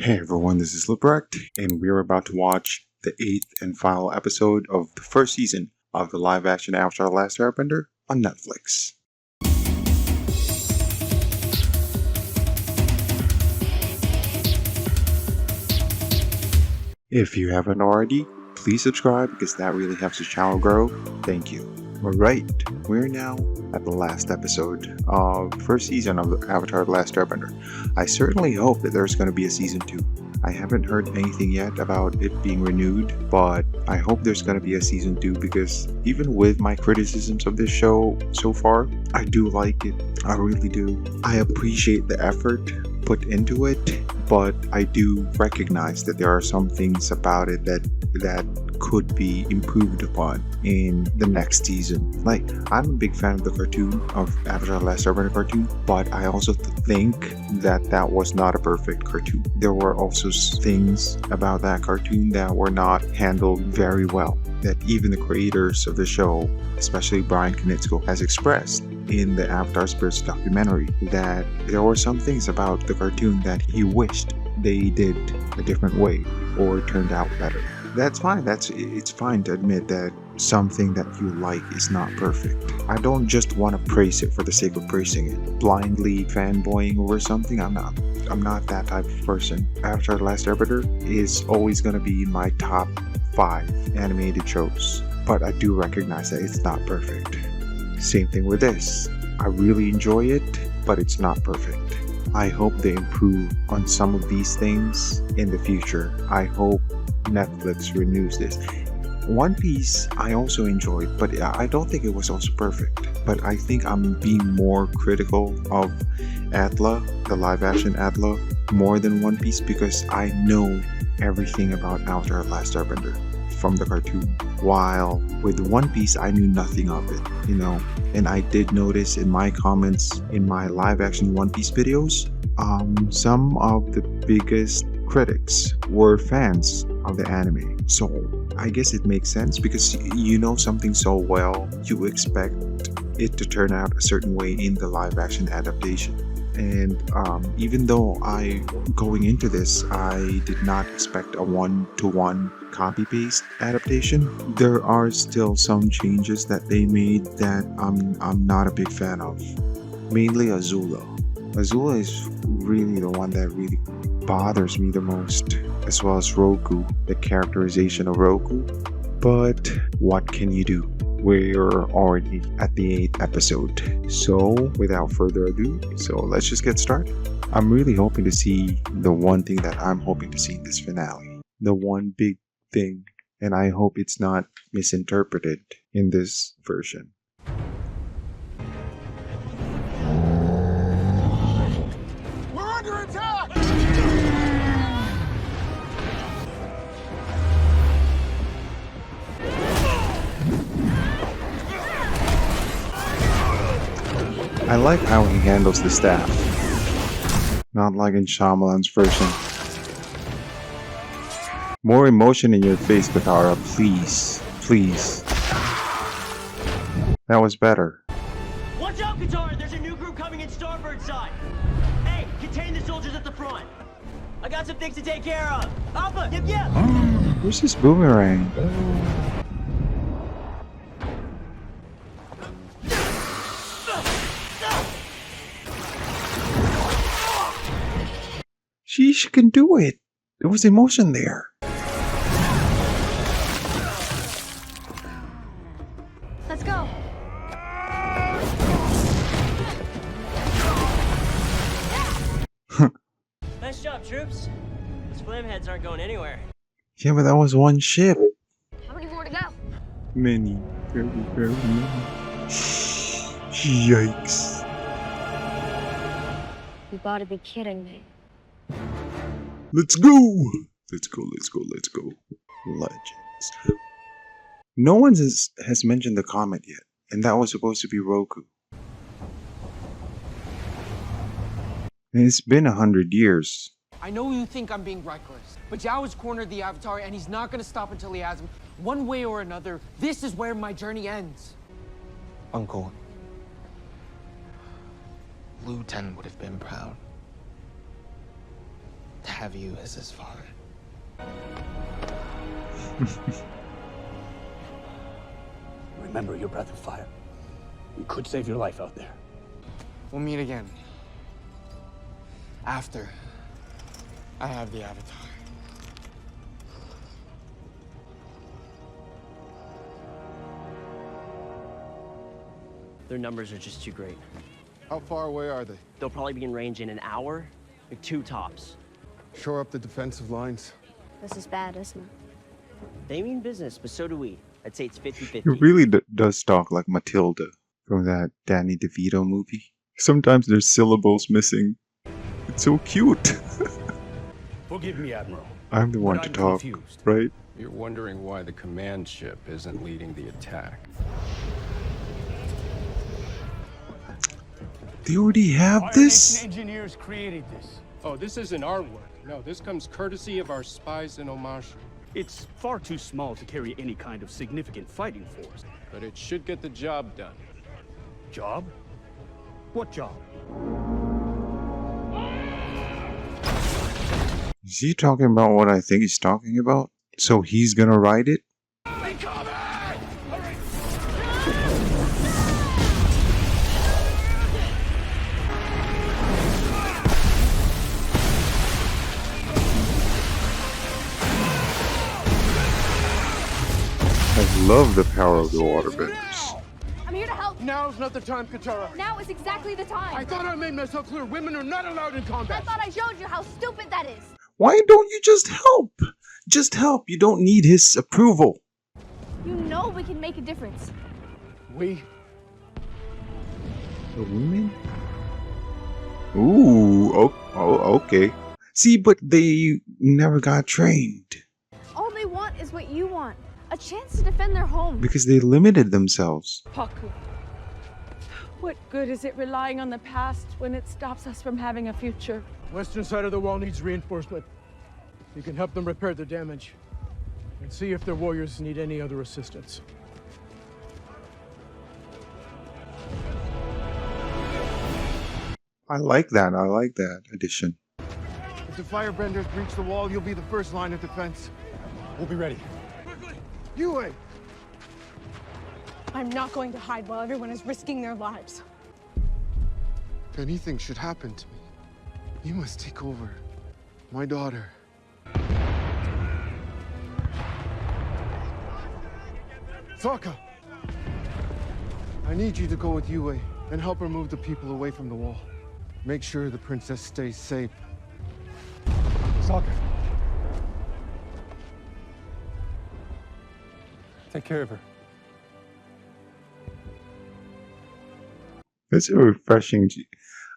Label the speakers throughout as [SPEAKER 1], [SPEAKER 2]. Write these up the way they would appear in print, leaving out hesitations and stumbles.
[SPEAKER 1] Hey everyone, this is Rekt, and we're about to watch the 8th and final episode of the first season of the live-action Avatar: The Last Airbender on Netflix. If you haven't already, please subscribe because that really helps the channel grow. Thank you. Alright, we're now at the last episode of the first season of the Avatar: The Last Airbender. I certainly hope that there's going to be a season 2. I haven't heard anything yet about it being renewed, but I hope there's going to be a season 2 because even with my criticisms of this show so far, I do like it. I really do. I appreciate the effort put into it, but I do recognize that there are some things about it that could be improved upon in the next season. Like, I'm a big fan of the cartoon of Avatar: The Last Airbender cartoon, but I also think that was not a perfect cartoon. There were also things about that cartoon that were not handled very well, that even the creators of the show, especially Brian Konietzko, has expressed in the Avatar Spirits documentary, that there were some things about the cartoon that he wished they did a different way or turned out better. That's fine. It's fine to admit that something that you like is not perfect. I don't just want to praise it for the sake of praising it, blindly fanboying over something. I'm not that type of person. Avatar: The Last Airbender is always going to be in my top 5 animated shows, but I do recognize that it's not perfect. Same thing with this. I really enjoy it, but it's not perfect. I hope they improve on some of these things in the future. I hope Netflix renews this. One Piece I also enjoyed, but I don't think it was also perfect. But I think I'm being more critical of ATLA, the live action ATLA, more than One Piece because I know everything about Avatar: The Last Airbender from the cartoon. While with One Piece, I knew nothing of it, and I did notice in my comments in my live action One Piece videos, some of the biggest critics were fans of the anime. So I guess it makes sense because you know something so well, you expect it to turn out a certain way in the live action adaptation. And even though going into this, I did not expect a one-to-one copy-paste adaptation, there are still some changes that they made that I'm not a big fan of. Mainly Azula. Azula is really the one that really bothers me the most, as well as Roku, the characterization of Roku. But what can you do? We're already at the 8th episode. So without further ado, let's just get started. I'm really hoping to see the one thing that I'm hoping to see in this finale. The one big thing. And I hope it's not misinterpreted in this version.
[SPEAKER 2] We're under attack!
[SPEAKER 1] I like how he handles the staff. Not like in Shyamalan's version. More emotion in your face, Katara, please. Please. That was better.
[SPEAKER 3] Watch out, Katara! There's a new group coming in starboard side! Hey, contain the soldiers at the front! I got some things to take care of! Alpha, yep!
[SPEAKER 1] Where's this boomerang? She can do it. There was emotion there.
[SPEAKER 4] Let's go.
[SPEAKER 3] Nice job, troops. Those flame heads aren't going anywhere.
[SPEAKER 1] Yeah, but that was one ship.
[SPEAKER 4] How many more to go?
[SPEAKER 1] Many. Very, very many. Yikes.
[SPEAKER 4] You gotta be kidding me.
[SPEAKER 1] Let's go! Let's go. Legends. No one has mentioned the comet yet, and that was supposed to be Roku. And it's been 100 years.
[SPEAKER 2] I know you think I'm being reckless, but Zhao has cornered the Avatar and he's not gonna stop until he has him. One way or another, this is where my journey ends.
[SPEAKER 5] Uncle, Lu 10 would have been proud.
[SPEAKER 2] to have you as his father.
[SPEAKER 5] Remember your breath of fire. You could save your life out there.
[SPEAKER 2] We'll meet again. After I have the Avatar.
[SPEAKER 3] Their numbers are just too great.
[SPEAKER 6] How far away are they?
[SPEAKER 3] They'll probably be in range in an hour, like 2 tops.
[SPEAKER 6] Shore up the defensive lines.
[SPEAKER 4] This is bad, isn't it?
[SPEAKER 3] They mean business, but so do we. I'd say it's 50-50.
[SPEAKER 1] He really does talk like Matilda from that Danny DeVito movie. Sometimes there's syllables missing. It's so cute.
[SPEAKER 5] Forgive me, Admiral.
[SPEAKER 1] I'm the one
[SPEAKER 5] but
[SPEAKER 1] to
[SPEAKER 5] I'm
[SPEAKER 1] talk,
[SPEAKER 5] confused.
[SPEAKER 1] right?
[SPEAKER 6] You're wondering why the command ship isn't leading the attack.
[SPEAKER 1] They already have
[SPEAKER 5] Fire
[SPEAKER 1] this?
[SPEAKER 5] Nation engineers created this.
[SPEAKER 6] Oh, this isn't our work. No, this comes courtesy of our spies in Omashu.
[SPEAKER 5] It's far too small to carry any kind of significant fighting force.
[SPEAKER 6] But it should get the job done.
[SPEAKER 5] Job? What job?
[SPEAKER 1] Is he talking about what I think he's talking about? So he's gonna ride it? I love the power of the waterbenders.
[SPEAKER 4] I'm here to help.
[SPEAKER 2] Now's not the time, Katara.
[SPEAKER 4] Now is exactly the time.
[SPEAKER 2] I thought I made myself clear. Women are not allowed in combat.
[SPEAKER 4] I thought I showed you how stupid that is.
[SPEAKER 1] Why don't you just help? Just help. You don't need his approval.
[SPEAKER 4] You know we can make a difference.
[SPEAKER 2] We?
[SPEAKER 1] The women? Ooh, okay. See, but they never got trained
[SPEAKER 4] All they want is what you want. A chance to defend their home.
[SPEAKER 1] because they limited themselves.
[SPEAKER 7] Paku, what good is it relying on the past when it stops us from having a future?
[SPEAKER 2] Western side of the wall needs reinforcement. You can help them repair the damage. And see if their warriors need any other assistance.
[SPEAKER 1] I like that addition.
[SPEAKER 2] If the firebenders breach the wall, you'll be the first line of defense.
[SPEAKER 6] We'll be ready.
[SPEAKER 2] Yue!
[SPEAKER 7] I'm not going to hide while everyone is risking their lives.
[SPEAKER 6] If anything should happen to me, you must take over. My daughter. Sokka! I need you to go with Yue and help her move the people away from the wall. Make sure the princess stays safe. Sokka! Take care of her.
[SPEAKER 1] It's a refreshing.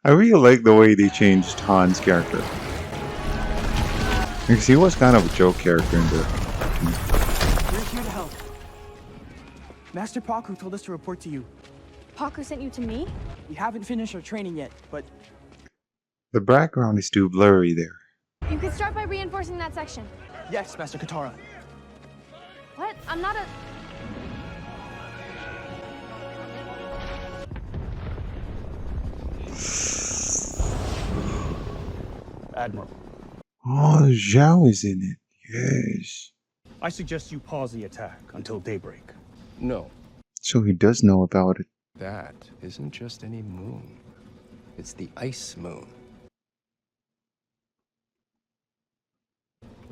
[SPEAKER 1] I really like the way they changed Han's character. Because he was kind of a joke character in the.
[SPEAKER 8] We're here to help. Master Paku told us to report to you.
[SPEAKER 4] Paku sent you to me?
[SPEAKER 8] We haven't finished our training yet, but
[SPEAKER 1] The background is too blurry there.
[SPEAKER 4] You could start by reinforcing that section.
[SPEAKER 8] yes, Master Katara.
[SPEAKER 4] What? I'm not a...
[SPEAKER 5] Admiral,
[SPEAKER 1] Oh, Zhao is in it. Yes.
[SPEAKER 5] I suggest you pause the attack until daybreak.
[SPEAKER 6] No,
[SPEAKER 1] So he does know about it.
[SPEAKER 6] that isn't just any moon. It's the ice moon.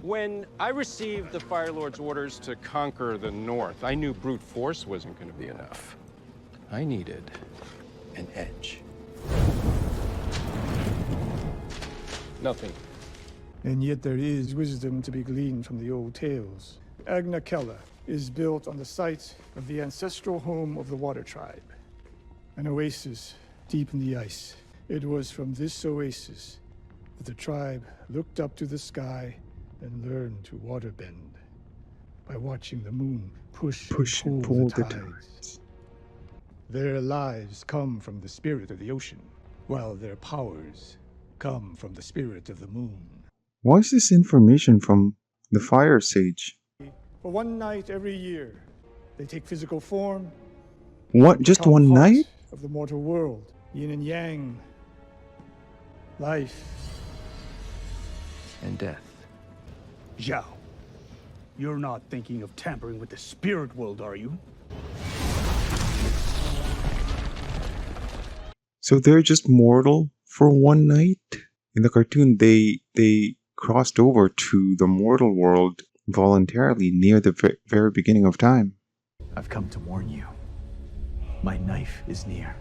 [SPEAKER 6] When I received the Fire Lord's orders to conquer the North, I knew brute force wasn't going to be enough. I needed an edge. Nothing.
[SPEAKER 9] And yet there is wisdom to be gleaned from the old tales. Agna Kella is built on the site of the ancestral home of the Water Tribe. An oasis deep in the ice. It was from this oasis that the tribe looked up to the sky and learned to waterbend by watching the moon push and pull the tides. Their lives come from the spirit of the ocean, while their powers come from the spirit of the moon.
[SPEAKER 1] Why is this information from the Fire Sage?
[SPEAKER 9] For one night every year, they take physical form.
[SPEAKER 1] What? Just
[SPEAKER 9] become
[SPEAKER 1] one
[SPEAKER 9] part
[SPEAKER 1] night?
[SPEAKER 9] of the mortal world. Yin and yang. Life
[SPEAKER 10] and death.
[SPEAKER 5] Zhao, you're not thinking of tampering with the spirit world, are you?
[SPEAKER 1] So they're just mortal for one night? In the cartoon, they crossed over to the mortal world voluntarily near the very beginning of time.
[SPEAKER 11] I've come to warn you. My knife is near.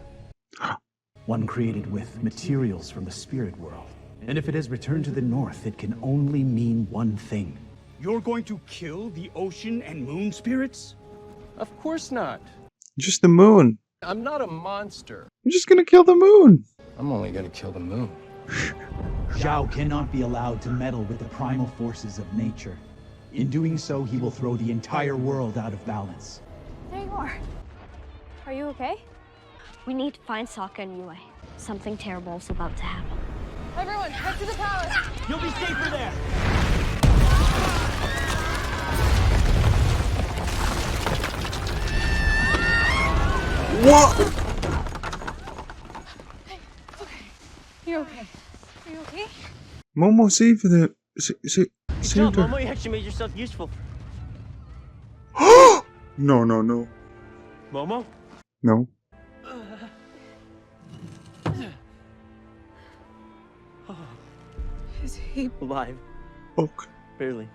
[SPEAKER 11] One created with materials from the spirit world. And if it has returned to the north, it can only mean one thing.
[SPEAKER 5] You're going to kill the ocean and moon spirits?
[SPEAKER 10] Of course not.
[SPEAKER 1] Just the moon.
[SPEAKER 10] I'm not a monster.
[SPEAKER 1] I'm just gonna kill the moon.
[SPEAKER 10] I'm only gonna kill the moon.
[SPEAKER 11] Zhao cannot be allowed to meddle with the primal forces of nature. In doing so, he will throw the entire world out of balance.
[SPEAKER 4] There you are. Are you okay?
[SPEAKER 12] We need to find Sokka and Yue. Something terrible is about to happen.
[SPEAKER 4] Everyone, head to the palace.
[SPEAKER 3] You'll be safer there.
[SPEAKER 1] What?
[SPEAKER 4] You're okay. Are you okay?
[SPEAKER 1] Momo saved the.
[SPEAKER 3] Good
[SPEAKER 1] Saved
[SPEAKER 3] job,
[SPEAKER 1] her.
[SPEAKER 3] Momo. You actually made yourself useful.
[SPEAKER 1] No, no, no.
[SPEAKER 3] Momo?
[SPEAKER 1] No.
[SPEAKER 7] Is he?
[SPEAKER 3] Alive.
[SPEAKER 1] Okay.
[SPEAKER 3] Barely.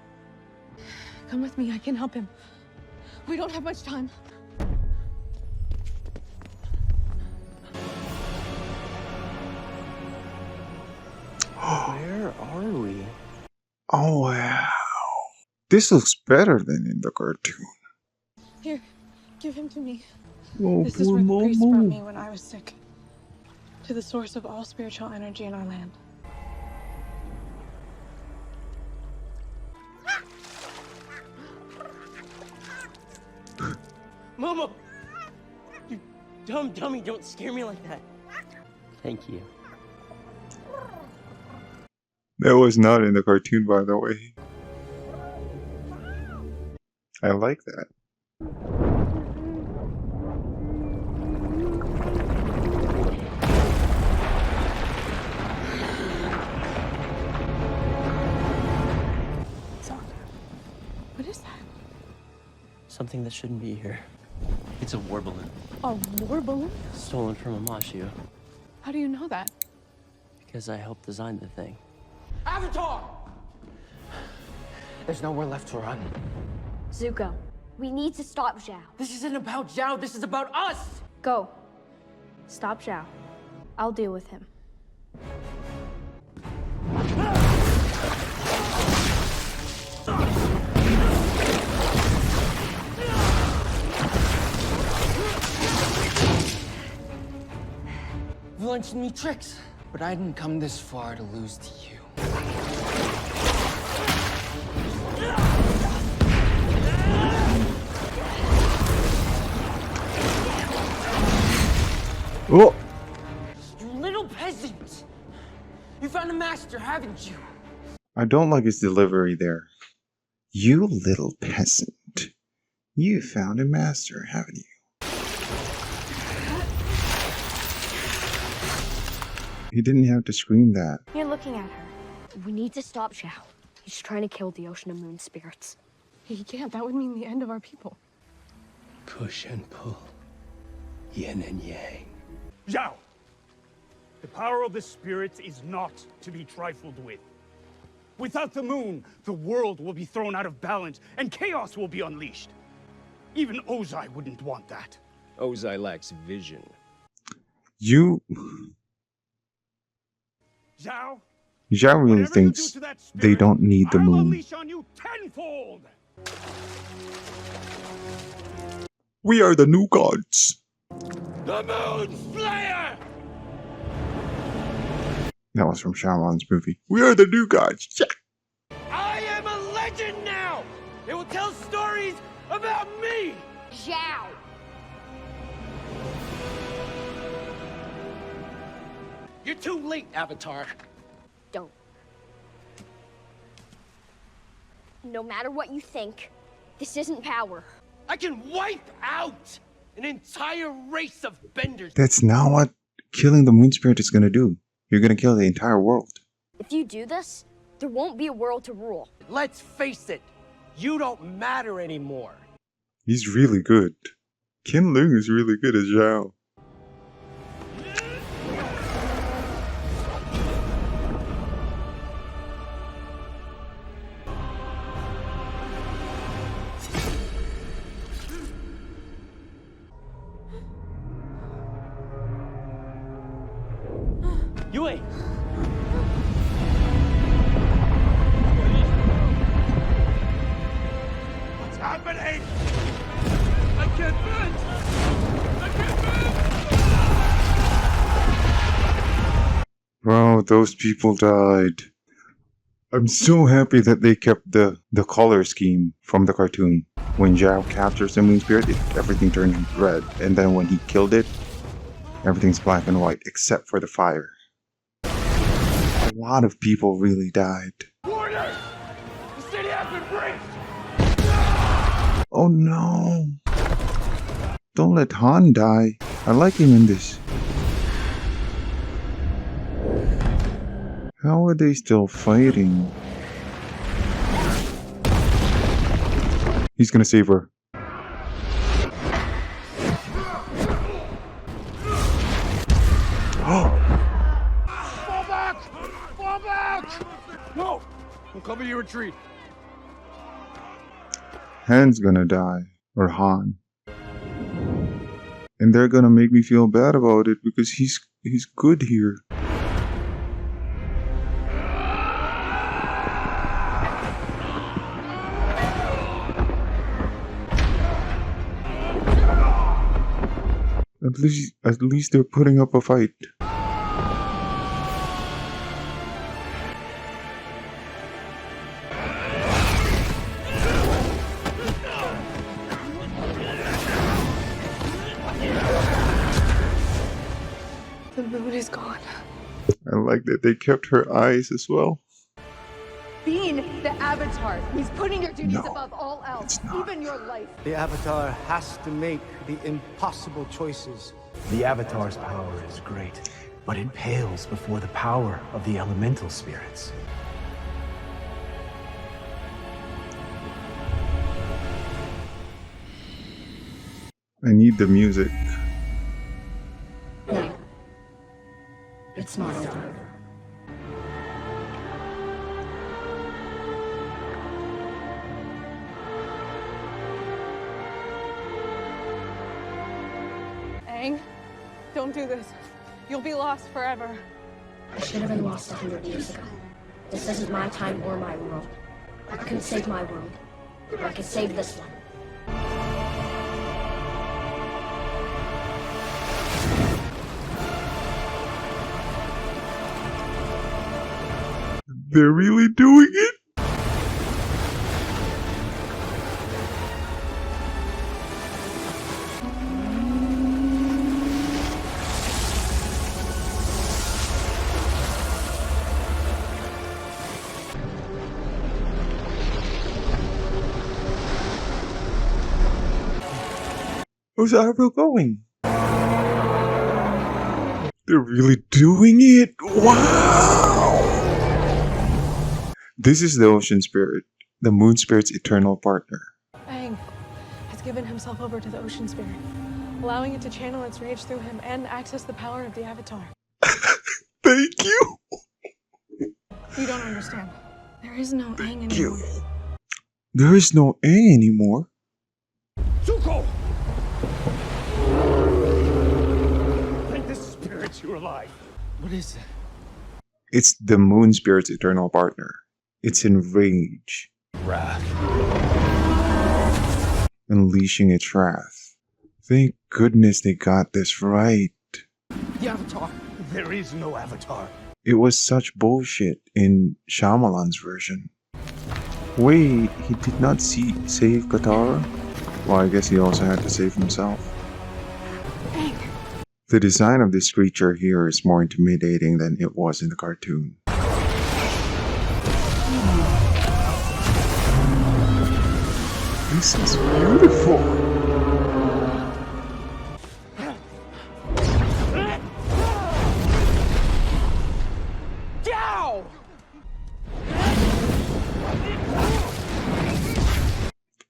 [SPEAKER 7] Come with me, I can help him. We don't have much time.
[SPEAKER 3] Where are we?
[SPEAKER 1] Oh, wow. This looks better than in the cartoon.
[SPEAKER 7] Here, give him to me.
[SPEAKER 1] Oh,
[SPEAKER 7] This is
[SPEAKER 1] poor
[SPEAKER 7] where the priest brought
[SPEAKER 1] Momo.
[SPEAKER 7] me when I was sick. To the source of all spiritual energy in our land.
[SPEAKER 3] Momo! You dumb dummy, don't scare me like that. Thank you.
[SPEAKER 1] That was not in the cartoon, by the way. I like that.
[SPEAKER 7] Sokka, what is that?
[SPEAKER 3] Something that shouldn't be here. It's a war balloon.
[SPEAKER 7] A war balloon?
[SPEAKER 3] Stolen from Amashu.
[SPEAKER 7] How do you know that?
[SPEAKER 3] Because I helped design the thing.
[SPEAKER 2] Avatar! There's nowhere left to run.
[SPEAKER 12] Zuko, we need to stop Zhao.
[SPEAKER 2] This isn't about Zhao, this is about us!
[SPEAKER 4] Go. Stop Zhao. I'll deal with him.
[SPEAKER 2] You've learned me tricks, but I didn't come this far to lose to you.
[SPEAKER 1] Oh!
[SPEAKER 2] You little peasant! You found a master, haven't you?
[SPEAKER 1] I don't like his delivery there. You little peasant. You found a master, haven't you? He didn't have to scream that.
[SPEAKER 4] You're looking at her.
[SPEAKER 12] We need to stop Zhao. He's trying to kill the ocean and moon spirits.
[SPEAKER 7] He can't. That would mean the end of our people.
[SPEAKER 10] Push and pull. Yin and yang.
[SPEAKER 5] Zhao! The power of the spirits is not to be trifled with. Without the moon, the world will be thrown out of balance and chaos will be unleashed. Even Ozai wouldn't want that.
[SPEAKER 10] Ozai lacks vision.
[SPEAKER 1] You...
[SPEAKER 5] Zhao,
[SPEAKER 1] Zhao really
[SPEAKER 5] whatever you do
[SPEAKER 1] thinks
[SPEAKER 5] to that
[SPEAKER 1] they
[SPEAKER 5] spirit,
[SPEAKER 1] don't need the
[SPEAKER 5] I'll
[SPEAKER 1] moon.
[SPEAKER 5] unleash on you tenfold.
[SPEAKER 1] We are the new gods.
[SPEAKER 5] The Moon Slayer!
[SPEAKER 1] That was from Shyamalan's movie. We are the new gods. Yeah.
[SPEAKER 3] I am a legend now! It will tell stories about me!
[SPEAKER 12] Zhao!
[SPEAKER 3] You're too late, Avatar.
[SPEAKER 12] Don't. No matter what you think, this isn't power.
[SPEAKER 3] I can wipe out an entire race of benders.
[SPEAKER 1] That's not what killing the moon spirit is gonna do. You're gonna kill the entire world.
[SPEAKER 12] If you do this, There won't be a world to rule.
[SPEAKER 2] Let's face it, you don't matter anymore.
[SPEAKER 1] He's really good. Ken Leung is really good as Zhao.
[SPEAKER 3] Yui!
[SPEAKER 5] What's happening? I can't bend! I can't bend!
[SPEAKER 1] Wow, those people died. I'm so happy that they kept the color scheme from the cartoon. When Zhao captures the moon spirit, everything turned red. And then when he killed it, everything's black and white, except for the fire. A lot of people really died.
[SPEAKER 5] Warner! The city has been breached!
[SPEAKER 1] Oh no! Don't let Han die. I like him in this. How are they still fighting? He's gonna save her.
[SPEAKER 5] Fall back! Fall back! No! We'll cover your retreat.
[SPEAKER 1] Han's gonna die. Or Han. And they're gonna make me feel bad about it because he's good here. At least they're putting up a fight.
[SPEAKER 4] The moon is gone.
[SPEAKER 1] I like that they kept her eyes as well.
[SPEAKER 7] Being the Avatar means putting your duties above all else, even your life.
[SPEAKER 8] The Avatar has to make the impossible choices.
[SPEAKER 11] The Avatar's power is great, but it pales before the power of the elemental spirits.
[SPEAKER 1] I need the music.
[SPEAKER 12] No. It's not over.
[SPEAKER 7] Aang, don't do this. You'll be lost forever.
[SPEAKER 12] I should have been lost 100 years ago. This isn't my time or my world. I couldn't save my world, but I could save this one.
[SPEAKER 1] They're really doing it? Where's Arrow going? They're really doing it? Wow! This is the ocean spirit, the moon spirit's eternal partner.
[SPEAKER 7] Aang has given himself over to the ocean spirit, allowing it to channel its rage through him and access the power of the Avatar.
[SPEAKER 1] Thank you!
[SPEAKER 7] You don't understand. There is no Aang
[SPEAKER 1] Thank you.
[SPEAKER 7] anymore.
[SPEAKER 1] There is no Aang anymore.
[SPEAKER 5] Zuko! Let this spirit you alive.
[SPEAKER 2] What is it?
[SPEAKER 1] It's the moon spirit's eternal partner. It's in rage.
[SPEAKER 10] Wrath.
[SPEAKER 1] Unleashing its wrath. Thank goodness they got this right.
[SPEAKER 2] The Avatar.
[SPEAKER 5] There is no Avatar.
[SPEAKER 1] It was such bullshit in Shyamalan's version. Wait, he did not save Katara? Well, I guess he also had to save himself.
[SPEAKER 7] Aang.
[SPEAKER 1] The design of this creature here is more intimidating than it was in the cartoon. This is beautiful!
[SPEAKER 2] Yow!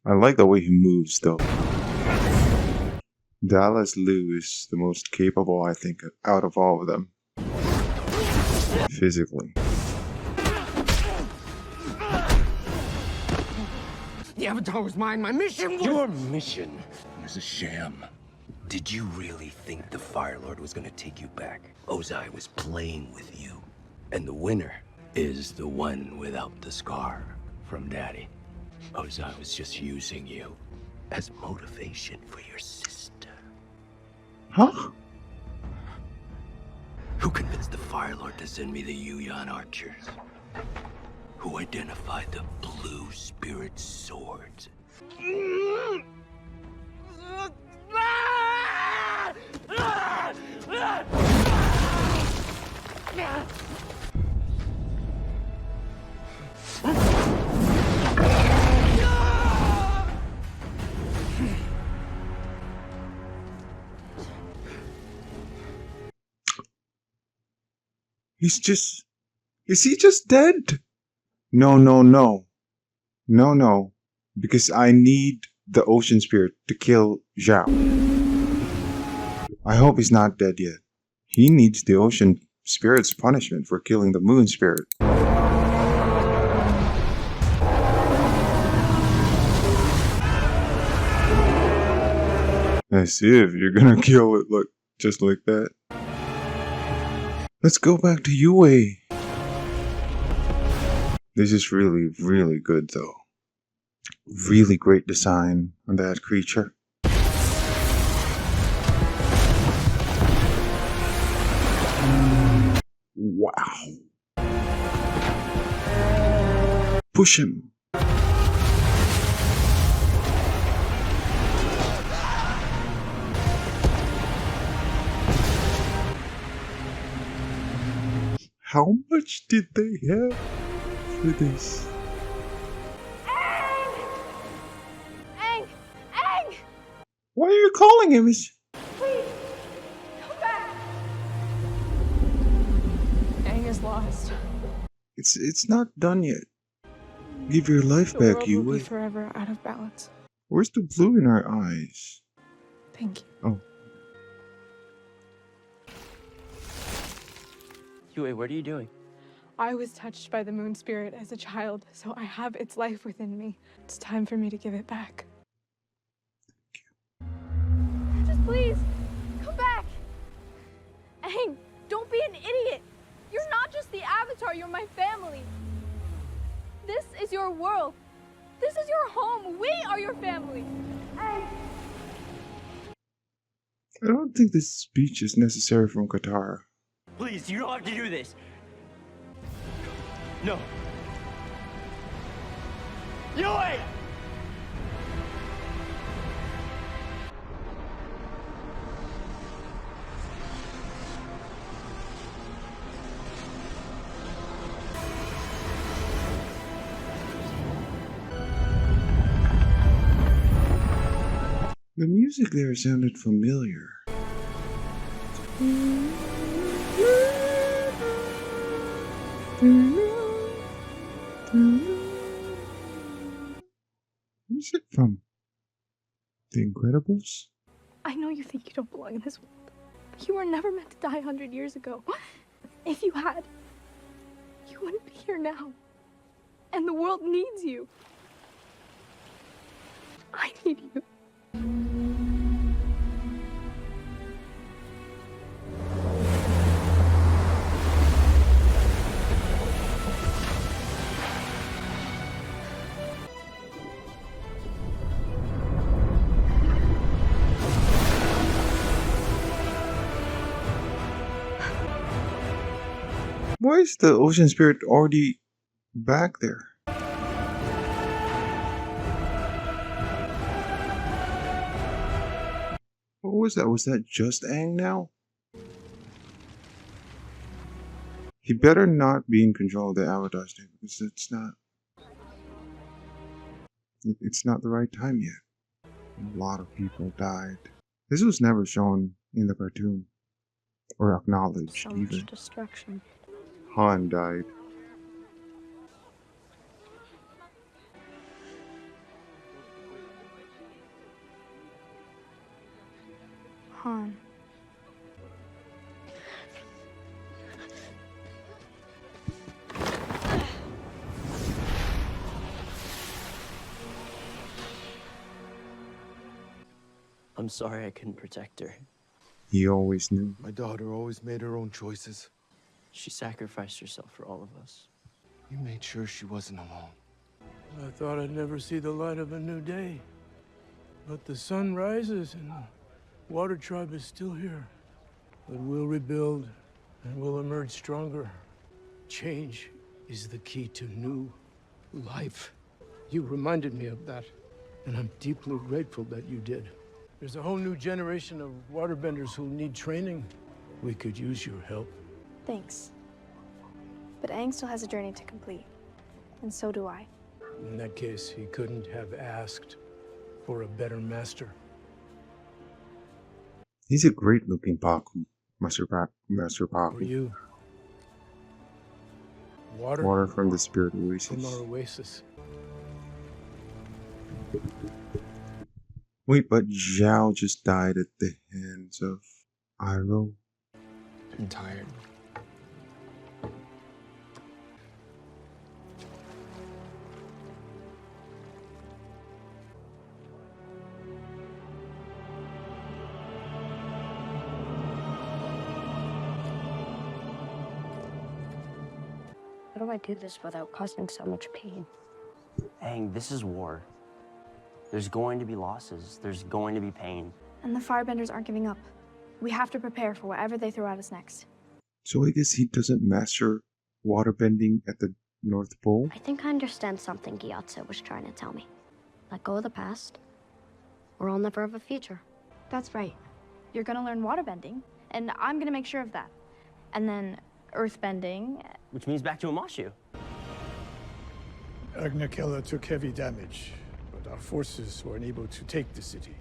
[SPEAKER 1] I like the way he moves though. Dallas Liu is the most capable, I think, out of all of them. Physically.
[SPEAKER 2] The Avatar was mine. My mission was...
[SPEAKER 10] Your mission was a sham. Did you really think the Fire Lord was gonna take you back? Ozai was playing with you. And the winner is the one without the scar from Daddy. Ozai was just using you as motivation for your sister.
[SPEAKER 1] Huh?
[SPEAKER 10] Who convinced the Fire Lord to send me the Yuyan archers? Who identified the blue spirit swords?
[SPEAKER 1] Is he just dead? No, no, no. No, no. Because I need the ocean spirit to kill Zhao. I hope he's not dead yet. He needs the ocean spirit's punishment for killing the moon spirit. As if you're gonna kill it just like that. Let's go back to Yue. This is really, really good though. Really great design on that creature. Wow. Push him. How much did they have for this?
[SPEAKER 4] Aang! Aang!
[SPEAKER 1] Why are you calling him?
[SPEAKER 4] Please, come back!
[SPEAKER 7] Aang is lost.
[SPEAKER 1] It's not done yet. Give your life
[SPEAKER 7] The
[SPEAKER 1] back,
[SPEAKER 7] world will be
[SPEAKER 1] Yue.
[SPEAKER 7] forever out of balance.
[SPEAKER 1] Where's the blue in our eyes?
[SPEAKER 7] Thank you.
[SPEAKER 1] Oh.
[SPEAKER 3] Yue, what are you doing?
[SPEAKER 7] I was touched by the moon spirit as a child, so I have its life within me. It's time for me to give it back.
[SPEAKER 4] Just please, come back! Aang, don't be an idiot! You're not just the Avatar, you're my family. This is your world. This is your home. We are your family. Aang.
[SPEAKER 1] I don't think this speech is necessary from Katara.
[SPEAKER 3] Please, you don't have to do this. No. Yue!
[SPEAKER 1] The music there sounded familiar. Who's it from? The Incredibles?
[SPEAKER 4] I know you think you don't belong in this world. But you were never meant to die 100 years ago. If you had, you wouldn't be here now. And the world needs you. I need you.
[SPEAKER 1] Why is the ocean spirit already back there? What was that? Was that just Aang now? He better not be in control of the Avatar state because it's not. It's not the right time yet. A lot of people died. This was never shown in the cartoon or acknowledged
[SPEAKER 4] So
[SPEAKER 1] even.
[SPEAKER 4] much destruction.
[SPEAKER 1] Han died.
[SPEAKER 3] I'm sorry I couldn't protect her.
[SPEAKER 1] He always knew.
[SPEAKER 6] My daughter always made her own choices.
[SPEAKER 3] She sacrificed herself for all of us.
[SPEAKER 6] You made sure she wasn't alone.
[SPEAKER 9] I thought I'd never see the light of a new day. But the sun rises and the Water Tribe is still here. But we'll rebuild and we'll emerge stronger. Change is the key to new life. You reminded me of that, and I'm deeply grateful that you did. There's a whole new generation of waterbenders who'll need training. We could use your help.
[SPEAKER 4] Thanks. But Aang still has a journey to complete, and so do I.
[SPEAKER 9] In that case, he couldn't have asked for a better master.
[SPEAKER 1] He's a great looking Paku. Master
[SPEAKER 9] For
[SPEAKER 1] Paku.
[SPEAKER 9] you.
[SPEAKER 1] Water from the spirit
[SPEAKER 9] from
[SPEAKER 1] oasis.
[SPEAKER 9] our oasis.
[SPEAKER 1] Wait, but Zhao just died at the hands of Iroh.
[SPEAKER 2] I'm tired.
[SPEAKER 12] How do I do this without causing so much pain?
[SPEAKER 3] Aang, this is war. There's going to be losses. There's going to be pain.
[SPEAKER 4] And the firebenders aren't giving up. We have to prepare for whatever they throw at us next.
[SPEAKER 1] So I guess he doesn't master waterbending at the North Pole?
[SPEAKER 12] I think I understand something Gyatso was trying to tell me. Let go of the past, or I'll never have a future.
[SPEAKER 4] That's right. You're gonna learn waterbending, and I'm gonna make sure of that. And then earthbending.
[SPEAKER 3] Which means back to Amashu.
[SPEAKER 9] Agna Kella took heavy damage, but our forces were unable to take the city.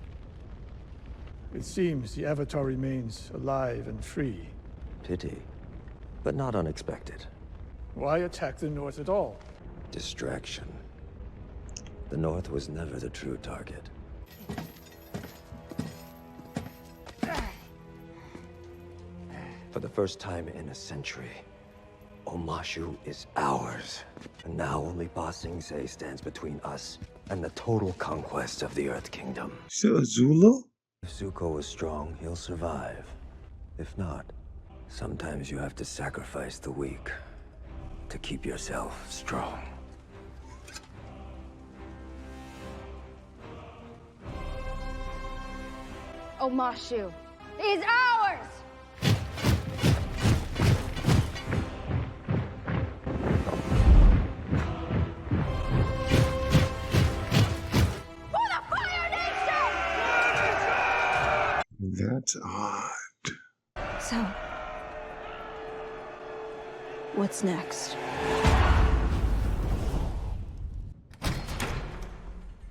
[SPEAKER 9] It seems the Avatar remains alive and free.
[SPEAKER 10] Pity, but not unexpected.
[SPEAKER 9] Why attack the North at all?
[SPEAKER 10] Distraction. The North was never the true target. For the first time in a century, Omashu is ours. And now only Ba Sing Se stands between us and the total conquest of the Earth Kingdom.
[SPEAKER 1] So Azula?
[SPEAKER 10] If Zuko is strong, he'll survive. If not, sometimes you have to sacrifice the weak to keep yourself strong.
[SPEAKER 4] Omashu is ours! For the Fire Nation!
[SPEAKER 1] That's odd.
[SPEAKER 4] So, what's next?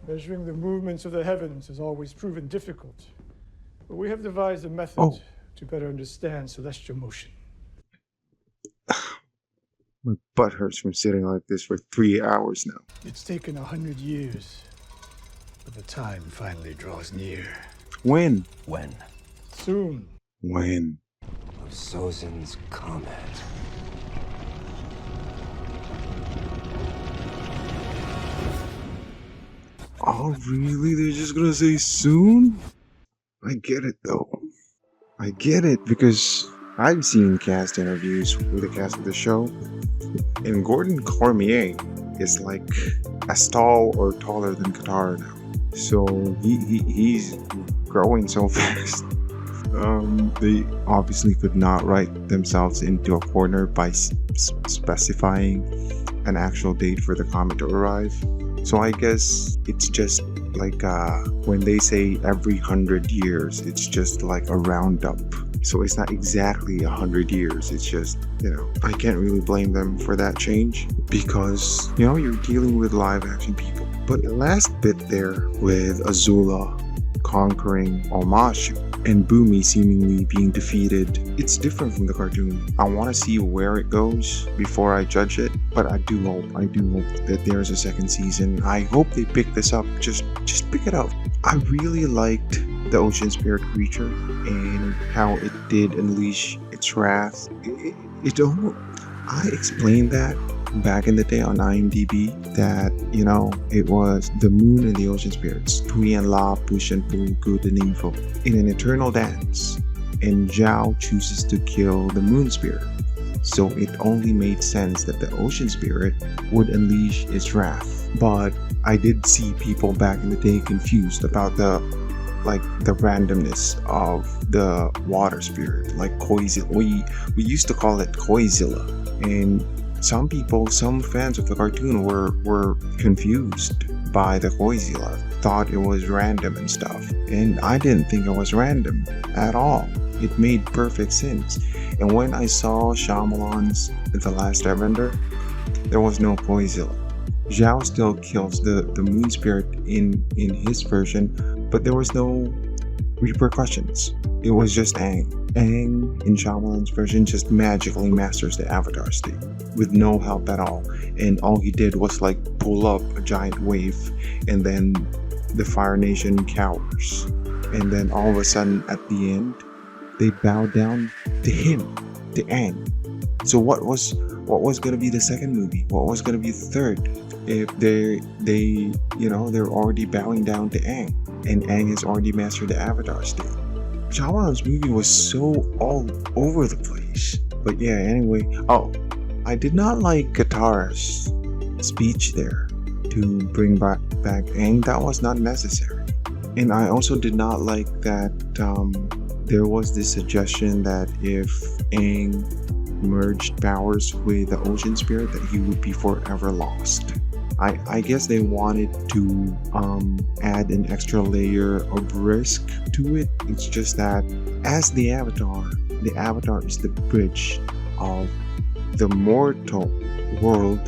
[SPEAKER 9] Measuring the movements of the heavens has always proven difficult. But we have devised a method to better understand celestial motion.
[SPEAKER 1] My butt hurts from sitting like this for 3 hours now.
[SPEAKER 9] It's taken 100 years, but the time finally draws near.
[SPEAKER 1] When?
[SPEAKER 10] When?
[SPEAKER 9] Soon.
[SPEAKER 1] When?
[SPEAKER 10] Of Sozin's comet.
[SPEAKER 1] Oh, really? They're just gonna say soon? I get it, though. I get it, because I've seen cast interviews with the cast of the show, and Gordon Cormier is like as tall or taller than Katara now. So he's growing so fast. They obviously could not write themselves into a corner by specifying an actual date for the comet to arrive. So I guess it's just like when they say every 100 years, it's just like a roundup. So it's not exactly 100 years. It's just, I can't really blame them for that change because, you're dealing with live action people. But the last bit there with Azula conquering Omashu and Bumi seemingly being defeated, it's different from the cartoon. I want to see where it goes before I judge it, but I do hope that there's a second season. I hope they pick this up. Just pick it up. I really liked the ocean spirit creature and how it did unleash its wrath. I explained that back in the day on IMDb that, you know, it was the moon and the ocean spirits, Tui and La push and pull, good and evil, in an eternal dance, and Zhao chooses to kill the moon spirit. So it only made sense that the ocean spirit would unleash its wrath. But I did see people back in the day confused about the randomness of the water spirit, like Koizilla. We used to call it Koizilla, and some people, some fans of the cartoon were confused by the Koizilla, thought it was random and stuff, and I didn't think it was random at all. It made perfect sense. And when I saw Shyamalan's The Last Airbender, there was no Koizilla. Zhao still kills the moon spirit in his version, but there was no repercussions. It was just Aang. Aang in Shyamalan's version just magically masters the Avatar state with no help at all, and all he did was like pull up a giant wave, and then the Fire Nation cowers, and then all of a sudden at the end they bow down to him, to Aang. So what was gonna be the second movie? What was gonna be the third? If they you know, they're already bowing down to Aang, and Aang has already mastered the Avatar state. Shyamalan's movie was so all over the place. But yeah, anyway. Oh, I did not like Katara's speech there to bring back Aang. That was not necessary. And I also did not like that there was this suggestion that if Aang merged powers with the ocean spirit, that he would be forever lost. I guess they wanted to add an extra layer of risk to it. It's just that as the Avatar is the bridge of the mortal world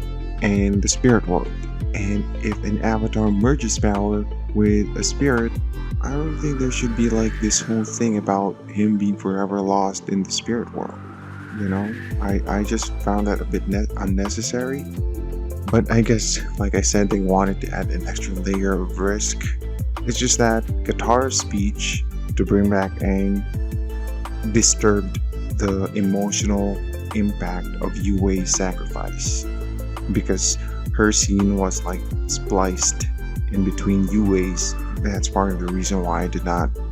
[SPEAKER 1] and the spirit world. And if an Avatar merges power with a spirit, I don't think there should be like this whole thing about him being forever lost in the spirit world. You know, I just found that a bit unnecessary. But I guess, like I said, they wanted to add an extra layer of risk. It's just that Katara's speech to bring back Aang disturbed the emotional impact of Yue's sacrifice, because her scene was like spliced in between Yue's. That's part of the reason why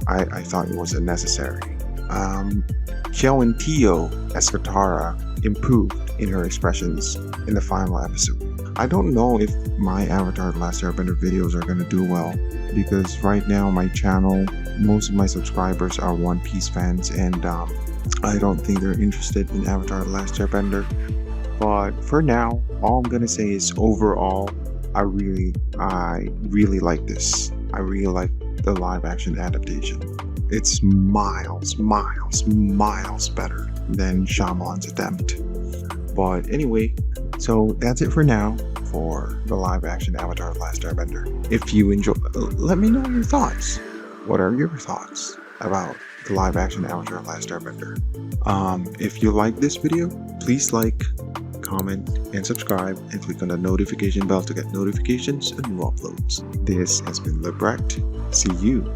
[SPEAKER 1] I thought it was unnecessary. Xiao and Tio as Katara improved in her expressions in the final episode. I don't know if my Avatar The Last Airbender videos are going to do well, because right now my channel, most of my subscribers are One Piece fans, and I don't think they're interested in Avatar The Last Airbender. But for now, all I'm going to say is overall, I really like this. I really like the live action adaptation. It's miles better than Shyamalan's attempt. But anyway, so that's it for now for the live action Avatar The Last Airbender. If you enjoy, let me know your thoughts. What are your thoughts about the live action Avatar The Last Airbender? If you like this video, please like, comment, and subscribe, and click on the notification bell to get notifications and new uploads. This has been Rekt. See you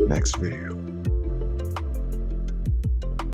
[SPEAKER 1] next video.